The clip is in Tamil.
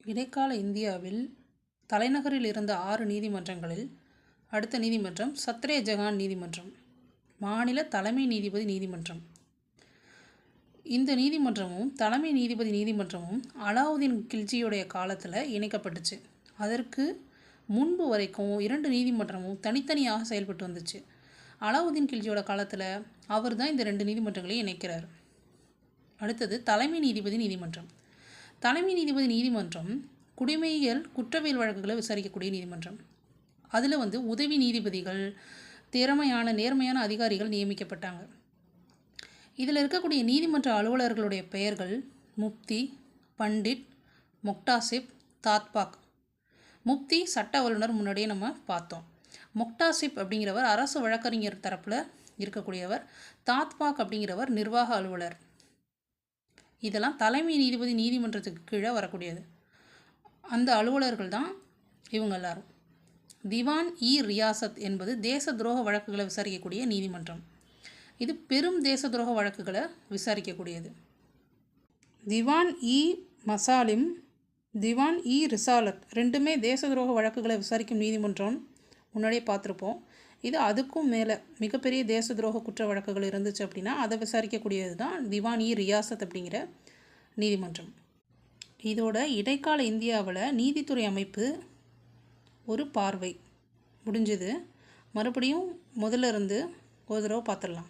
இடைக்கால இந்தியாவில் தலைநகரில் இருந்த 6 நீதிமன்றங்களில் அடுத்த நீதிமன்றம் சத்ரே ஜகான் நீதிமன்றம், மாநில தலைமை நீதிபதி நீதிமன்றம். இந்த நீதிமன்றமும் தலைமை நீதிபதி நீதிமன்றமும் அலாவுதீன் கில்ஜியுடைய காலத்தில் இணைக்கப்பட்டுச்சு. அதற்கு முன்பு வரைக்கும் 2 நீதிமன்றமும் தனித்தனியாக செயல்பட்டு வந்துச்சு. அலாவுதீன் கில்ஜியோட காலத்தில் அவர் தான் இந்த 2 நீதிமன்றங்களையும் இணைக்கிறார். அடுத்தது தலைமை நீதிபதி நீதிமன்றம். தலைமை நீதிபதி நீதிமன்றம் குடிமையியல் குற்றவியல் வழக்குகளை விசாரிக்கக்கூடிய நீதிமன்றம். அதில் உதவி நீதிபதிகள், திறமையான நேர்மையான அதிகாரிகள் நியமிக்கப்பட்டாங்க. இதில் இருக்கக்கூடிய நீதிமன்ற அலுவலர்களுடைய பெயர்கள் முப்தி, பண்டிட், மொக்டாசிப், தாத்பாக். முப்தி சட்ட வல்லுநர், முன்னாடியே நம்ம பார்த்தோம். மொக்டாசிப் அப்படிங்கிறவர் அரசு வழக்கறிஞர் தரப்பில் இருக்கக்கூடியவர். தாத்பாக் அப்படிங்கிறவர் நிர்வாக அலுவலர். இதெல்லாம் தலைமை நீதிபதி நீதிமன்றத்துக்கு கீழே வரக்கூடியது. அந்த அலுவலர்கள் தான் இவங்க எல்லாரும். திவான் இ ரியாசத் என்பது தேச துரோக வழக்குகளை விசாரிக்கக்கூடிய நீதிமன்றம். இது பெரும் தேச துரோக வழக்குகளை விசாரிக்கக்கூடியது. திவான் இ மசாலிம், திவான் இ ரிசாலத் ரெண்டுமே தேச துரோக வழக்குகளை விசாரிக்கும் நீதிமன்றம். முன்னாடியே பார்த்துருப்போம். இது அதுக்கும் மேலே மிகப்பெரிய தேச துரோக குற்ற வழக்குகள் இருந்துச்சு அப்படின்னா அதை விசாரிக்கக்கூடியது தான் திவான் இ ரியாசத் அப்படிங்கிற நீதிமன்றம். இதோட இடைக்கால இந்தியாவில் நீதித்துறை அமைப்பு ஒரு பார்வை முடிஞ்சது. மறுபடியும் முதல்ல இருந்து ஒரு தடவை பார்த்துடலாம்.